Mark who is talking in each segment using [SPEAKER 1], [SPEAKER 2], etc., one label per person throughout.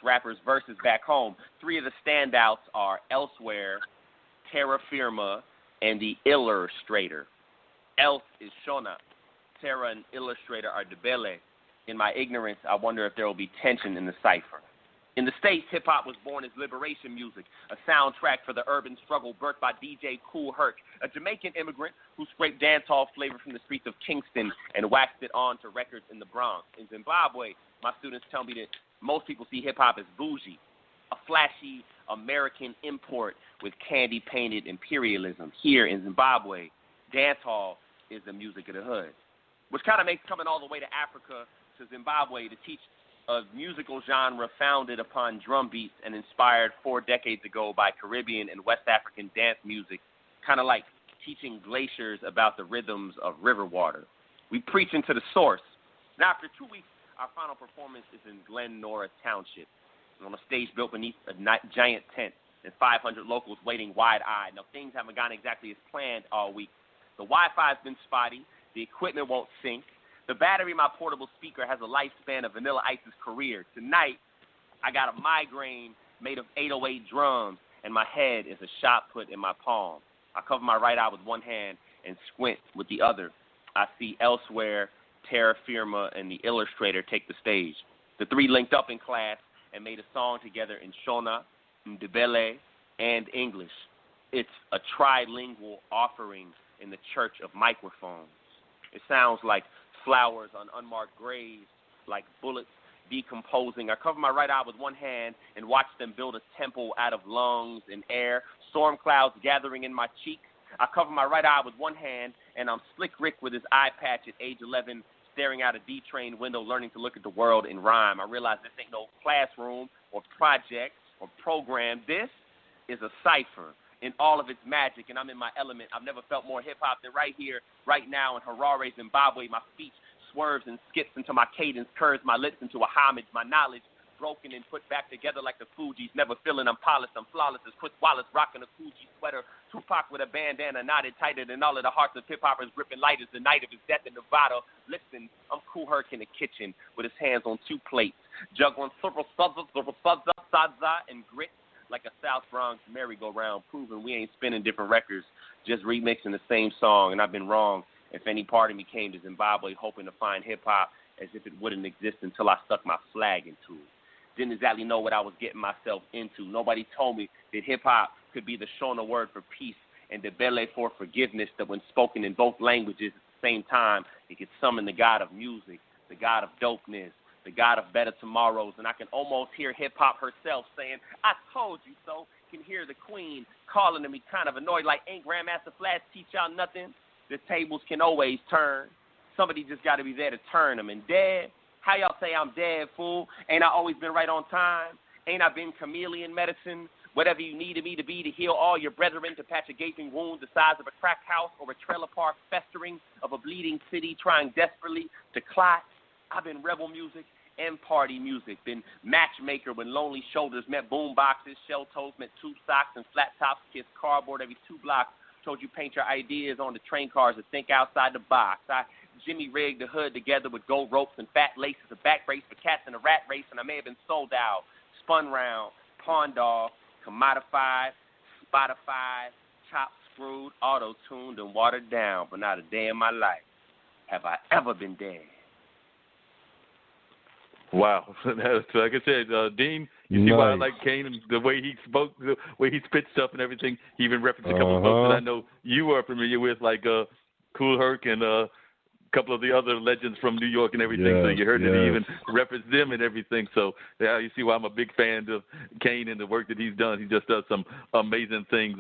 [SPEAKER 1] rappers versus back home. 3 of the standouts are Elsewhere, Terra Firma, and the Illustrator. Else is Shona. Terra and Illustrator are Debele. In my ignorance, I wonder if there will be tension in the cipher. In the States, hip-hop was born as liberation music, a soundtrack for the urban struggle birthed by DJ Kool Herc, a Jamaican immigrant who scraped dancehall flavor from the streets of Kingston and waxed it onto records in the Bronx. In Zimbabwe, my students tell me that most people see hip-hop as bougie, a flashy American import with candy-painted imperialism. Here in Zimbabwe, dancehall is the music of the hood, which kind of makes coming all the way to Africa, to Zimbabwe, to teach a musical genre founded upon drum beats and inspired 4 decades ago by Caribbean and West African dance music, kind of like teaching glaciers about the rhythms of river water. We preach into the source. Now, after 2 weeks, our final performance is in Glen Norah Township, on a stage built beneath a giant tent and 500 locals waiting wide-eyed. Now, things haven't gone exactly as planned all week. The Wi-Fi's been spotty. The equipment won't sync. The battery in my portable speaker has a lifespan of Vanilla Ice's career. Tonight, I got a migraine made of 808 drums, and my head is a shot put in my palm. I cover my right eye with one hand and squint with the other. I see Elsewhere, Terra Firma, and the Illustrator take the stage. The 3 linked up in class and made a song together in Shona, Ndebele, and English. It's a trilingual offering in the church of microphones. It sounds like flowers on unmarked graves, like bullets decomposing. I cover my right eye with one hand and watch them build a temple out of lungs and air, storm clouds gathering in my cheeks. I cover my right eye with one hand, and I'm Slick Rick with his eye patch at age 11, staring out a D-train window, learning to look at the world in rhyme. I realize this ain't no classroom or project or program. This is a cipher in all of its magic, and I'm in my element. I've never felt more hip-hop than right here, right now in Harare, Zimbabwe. My speech swerves and skips into my cadence, curves my lips into a homage. My knowledge broken and put back together like the Fugees. Never feeling I'm polished, I'm flawless as Chris Wallace, rocking a Coogee sweater. Tupac with a bandana knotted tighter than all of the hearts of hip-hoppers, gripping light as the night of his death in Nevada. Listen, I'm Kool Herc in the kitchen with his hands on 2 plates, juggling sadza, and grit like a South Bronx merry-go-round, proving we ain't spinning different records, just remixing the same song. And I've been wrong if any part of me came to Zimbabwe hoping to find hip-hop as if it wouldn't exist until I stuck my flag into it. Didn't exactly know what I was getting myself into. Nobody told me that hip-hop could be the Shona word for peace and the Bele for forgiveness, that when spoken in both languages at the same time, it could summon the God of music, the God of dopeness, the God of better tomorrows. And I can almost hear hip-hop herself saying, I told you so. Can hear the queen calling to me kind of annoyed, like, ain't Grandmaster Flash teach y'all nothing? The tables can always turn. Somebody just got to be there to turn them. And dead, how y'all say I'm dead, fool? Ain't I always been right on time? Ain't I been chameleon medicine? Whatever you needed me to be to heal all your brethren, to patch a gaping wound the size of a crack house or a trailer park festering of a bleeding city trying desperately to clot. I've been rebel music and party music, been matchmaker when lonely shoulders met boom boxes, shell toes met tube socks, and flat tops kissed cardboard every 2 blocks. Told you paint your ideas on the train cars and think outside the box. I Jimmy rigged the hood together with gold ropes and fat laces, a back brace for cats in a rat race, and I may have been sold out, spun round, pawned off, commodified, Spotify, chopped, screwed, auto-tuned, and watered down, but not a day in my life have I ever been dead.
[SPEAKER 2] Wow. Like I said, Dean, you see why I like Kane and the way he spoke, the way he spit stuff and everything. He even referenced a couple of folks that I know you are familiar with, like Kool Herc and a couple of the other legends from New York and everything. So you heard that he even referenced them and everything. So yeah, you see why I'm a big fan of Kane and the work that he's done. He just does some amazing things.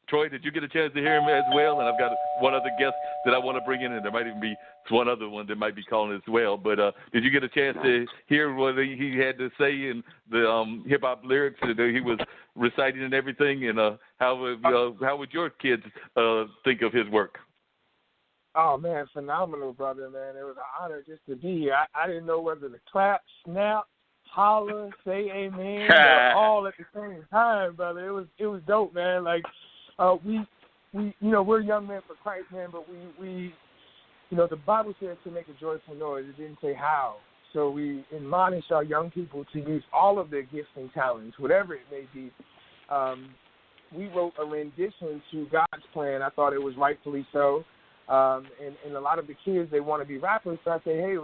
[SPEAKER 2] Troy, did you get a chance to hear him as well? And I've got one other guest that I want to bring in, and there might even be one other one that might be calling as well. But did you get a chance to hear what he had to say in the hip-hop lyrics that he was reciting and everything? And how would your kids think of his work?
[SPEAKER 3] Oh, man, phenomenal, brother, man. It was an honor just to be here. I didn't know whether to clap, snap, holler, say amen, or all at the same time, brother. It was dope, man. Like, we we're young men for Christ, man, but we the Bible says to make a joyful noise. It didn't say how. So we admonish our young people to use all of their gifts and talents, whatever it may be. We wrote a rendition to God's Plan. I thought it was rightfully so. And a lot of the kids, they want to be rappers. So I say, hey,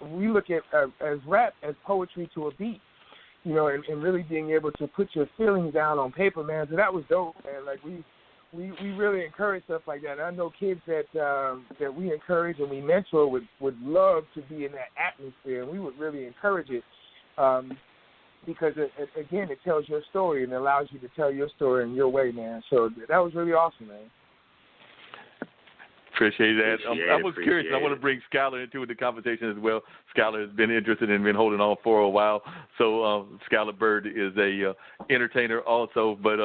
[SPEAKER 3] we look at as rap as poetry to a beat, you know, and really being able to put your feelings down on paper, man. So that was dope, man. Like we really encourage stuff like that. And I know kids that we encourage and we mentor would love to be in that atmosphere, and we would really encourage it because, again, it tells your story and allows you to tell your story in your way, man. So that was really awesome, man.
[SPEAKER 2] Appreciate that. I was curious. I want to bring Skylar into the conversation as well. Skylar has been interested and been holding on for a while. So Skylar Birth is a entertainer also. But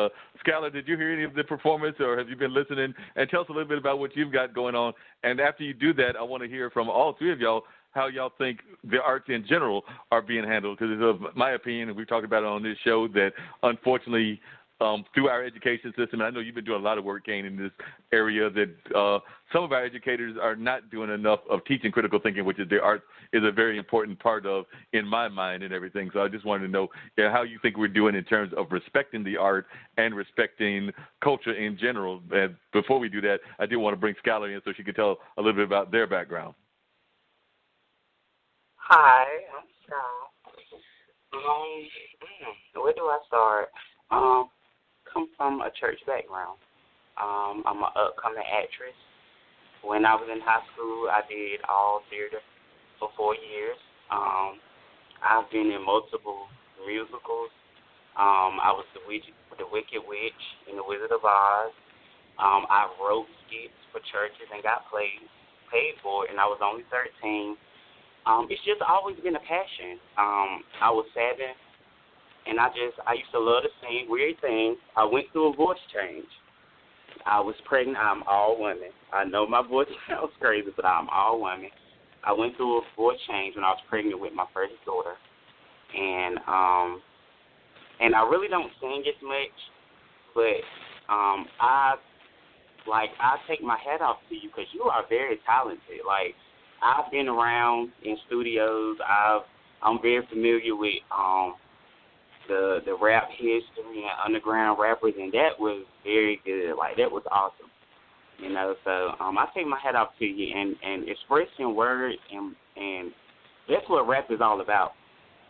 [SPEAKER 2] Skylar, did you hear any of the performance, or have you been listening? And tell us a little bit about what you've got going on. And after you do that, I want to hear from all three of y'all how y'all think the arts in general are being handled. Because it's my opinion, and we've talked about it on this show, that unfortunately through our education system, and I know you've been doing a lot of work, Kane, in this area, that some of our educators are not doing enough of teaching critical thinking, which is the art is a very important part of in my mind and everything. So I just wanted to know how you think we're doing in terms of respecting the art and respecting culture in general. And before we do that, I do want to bring Skylar in so she could tell a little bit about their background.
[SPEAKER 4] Hi, I'm Sky. Where do I start? Come from a church background. I'm an upcoming actress. When I was in high school, I did all theater for 4 years. I've been in multiple musicals. I was the Wicked Witch in The Wizard of Oz. I wrote skits for churches and got paid for it, and I was only 13. It's just always been a passion. I was 7. And I used to love to sing weird things. I went through a voice change. I was pregnant. I'm all women. I know my voice sounds crazy, but I'm all women. I went through a voice change when I was pregnant with my first daughter. And I really don't sing as much, but I take my hat off to you because you are very talented. Like, I've been around in studios. I'm very familiar with the rap history and underground rappers, and that was very good. Like, that was awesome. You know, so I take my hat off to you and expressing words, and that's what rap is all about.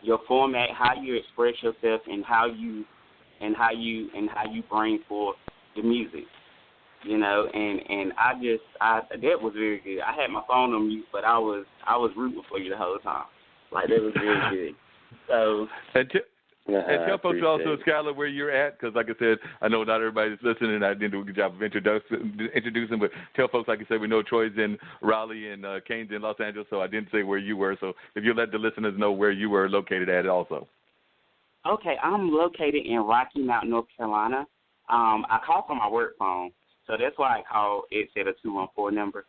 [SPEAKER 4] Your format, how you express yourself, and how you bring forth the music. You know, and that was very good. I had my phone on mute, but I was rooting for you the whole time. Like, that was very good. So.
[SPEAKER 2] And tell folks also, Skylar, where you're at, because like I said, I know not everybody's listening, and I didn't do a good job of introducing, but tell folks, like I said, we know Troy's in Raleigh and Kane's in Los Angeles, so I didn't say where you were. So if you let the listeners know where you were located at also. Okay,
[SPEAKER 4] I'm located in Rocky Mount, North Carolina. I call from my work phone, so that's why I call it at a 214 number.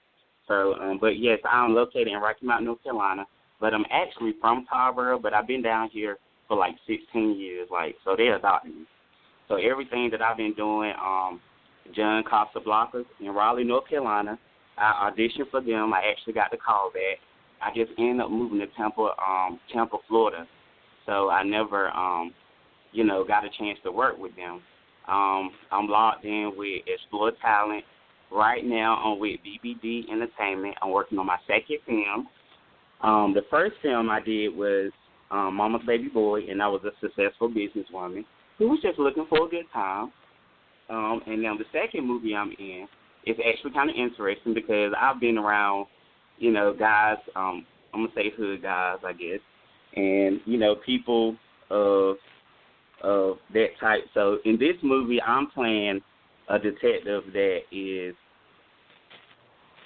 [SPEAKER 4] So, but yes, I'm located in Rocky Mount, North Carolina, but I'm actually from Tarboro, but I've been down here for like 16 years, so they adopted me. So everything that I've been doing, John Casablancas in Raleigh, North Carolina, I auditioned for them. I actually got the call back. I just ended up moving to Tampa, Florida. So I never, got a chance to work with them. I'm locked in with Explore Talent. Right now I'm with BBD Entertainment. I'm working on my second film. The first film I did was Mama's Baby Boy, and I was a successful businesswoman who was just looking for a good time. And now the second movie I'm in is actually kind of interesting because I've been around, guys, I'm going to say hood guys, I guess, and, people of that type. So in this movie, I'm playing a detective that is,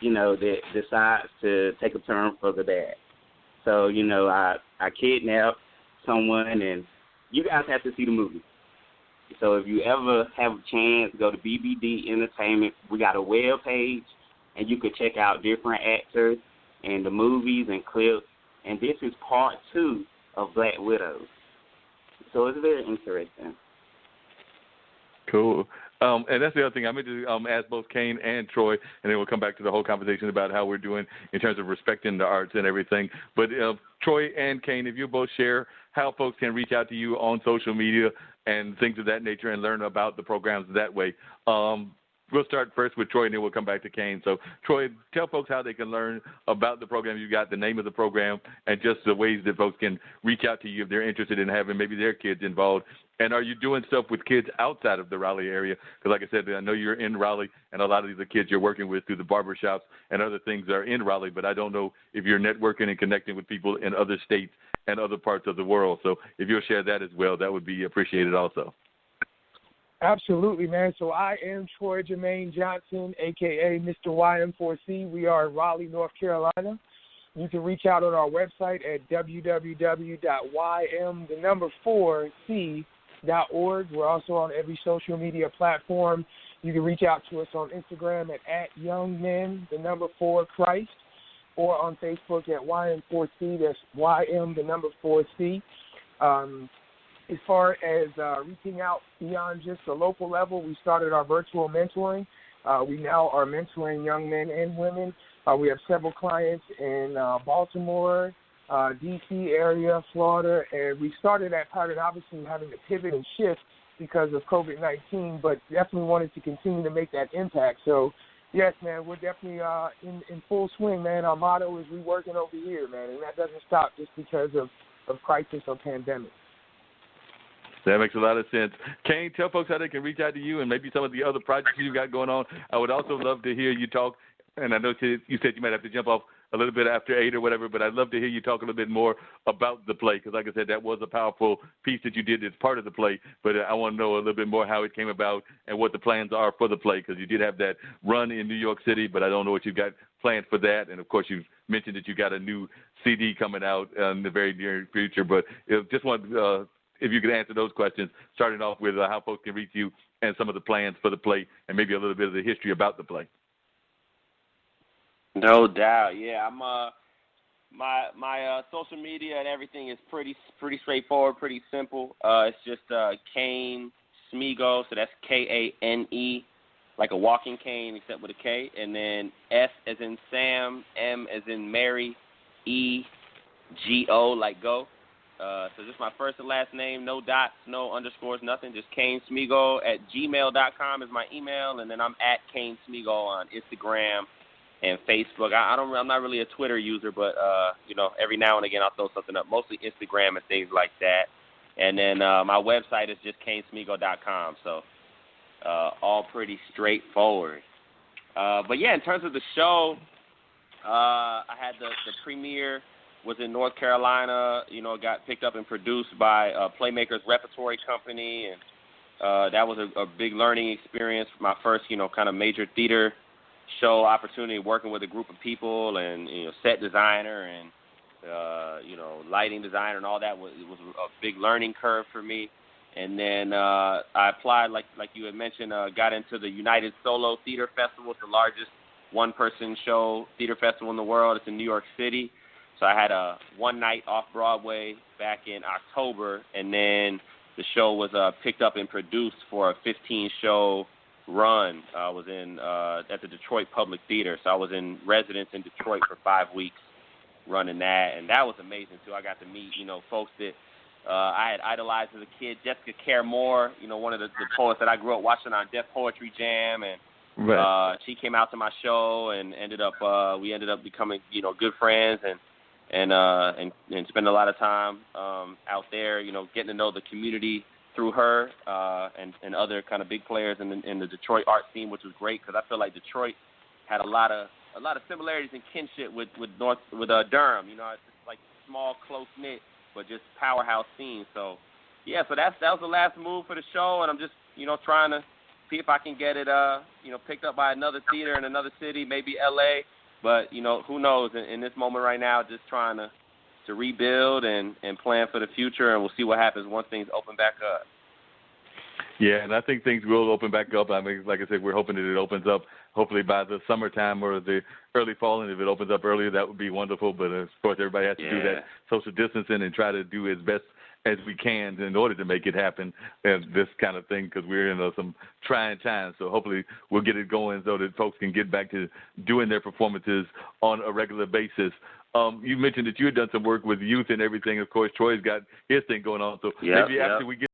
[SPEAKER 4] that decides to take a turn for the bad. So, I kidnapped someone, and you guys have to see the movie. So if you ever have a chance, go to BBD Entertainment. We got a web page, and you can check out different actors and the movies and clips. And this is part 2 of Black Widows. So it's very interesting.
[SPEAKER 2] Cool. And that's the other thing. I meant to ask both Kane and Troy, and then we'll come back to the whole conversation about how we're doing in terms of respecting the arts and everything. But Troy and Kane, if you both share how folks can reach out to you on social media and things of that nature and learn about the programs that way. We'll start first with Troy, and then we'll come back to Kane. So, Troy, tell folks how they can learn about the program you got, the name of the program, and just the ways that folks can reach out to you if they're interested in having maybe their kids involved. And are you doing stuff with kids outside of the Raleigh area? Because, like I said, I know you're in Raleigh, and a lot of these are kids you're working with through the barbershops and other things are in Raleigh, but I don't know if you're networking and connecting with people in other states and other parts of the world. So if you'll share that as well, that would be appreciated also.
[SPEAKER 3] Absolutely, man. So I am Troy Jermaine Johnson, a.k.a. Mr. YM4C. We are in Raleigh, North Carolina. You can reach out on our website at www.ym4c.org. We're also on every social media platform. You can reach out to us on Instagram at YoungMen4Christ, or on Facebook at YM4C. That's YM4C. As far as reaching out beyond just the local level, we started our virtual mentoring. We now are mentoring young men and women. We have several clients in Baltimore, D.C. area, Florida, and we started that pilot obviously having to pivot and shift because of COVID-19, but definitely wanted to continue to make that impact. So, yes, man, we're definitely in full swing, man. Our motto is we working over here, man, and that doesn't stop just because of crisis or pandemic.
[SPEAKER 2] That makes a lot of sense. Kane, tell folks how they can reach out to you and maybe some of the other projects you've got going on. I would also love to hear you talk, and I know you said you might have to jump off a little bit after 8 or whatever, but I'd love to hear you talk a little bit more about the play because, like I said, that was a powerful piece that you did as part of the play, but I want to know a little bit more how it came about and what the plans are for the play because you did have that run in New York City, but I don't know what you've got planned for that, and, of course, you've mentioned that you got a new CD coming out in the very near future, but just want if you could answer those questions, starting off with how folks can reach you and some of the plans for the play and maybe a little bit of the history about the play.
[SPEAKER 1] No doubt. Yeah, I'm my social media and everything is pretty straightforward, pretty simple. It's just Kane Smego, so that's Kane, like a walking cane except with a K, and then S as in Sam, M as in Mary, EGO like go. So just my first and last name, no dots, no underscores, nothing, just Kane Smego at gmail.com is my email, and then I'm at Kane Smego on Instagram and Facebook. I'm not really a Twitter user, but every now and again I'll throw something up, mostly Instagram and things like that. And then my website is just kanesmego.com, so all pretty straightforward. But yeah, in terms of the show, I had the premiere was in North Carolina, got picked up and produced by Playmakers Repertory Company, and that was a big learning experience for my first, kind of major theater show opportunity, working with a group of people and, set designer and, lighting designer and all that. It was a big learning curve for me. And then I applied, like you had mentioned, got into the United Solo Theater Festival. It's the largest one-person show theater festival in the world. It's in New York City. So I had a one night off-Broadway back in October, and then the show was picked up and produced for a 15-show run. I was at the Detroit Public Theater, so I was in residence in Detroit for 5 weeks running that, and that was amazing, too. I got to meet, folks that I had idolized as a kid. Jessica Care Moore, one of the poets that I grew up watching on Def Poetry Jam, and right. She came out to my show and we ended up becoming, good friends and spend a lot of time out there, getting to know the community through her and other kind of big players in the Detroit art scene, which was great because I feel like Detroit had a lot of similarities and kinship with Durham. It's just like small, close knit, but just powerhouse scene. So yeah, so that was the last move for the show, and I'm just trying to see if I can get it picked up by another theater in another city, maybe LA. But, who knows, in this moment right now, just trying to rebuild and plan for the future, and we'll see what happens once things open back up.
[SPEAKER 2] Yeah, and I think things will open back up. I mean, like I said, we're hoping that it opens up hopefully by the summertime or the early fall, and if it opens up earlier, that would be wonderful. But, of course, everybody has to do that social distancing and try to do as best as we can in order to make it happen, this kind of thing, because we're in some trying times. So hopefully we'll get it going so that folks can get back to doing their performances on a regular basis. You mentioned that you had done some work with youth and everything. Of course, Troy's got his thing going on. So maybe after we get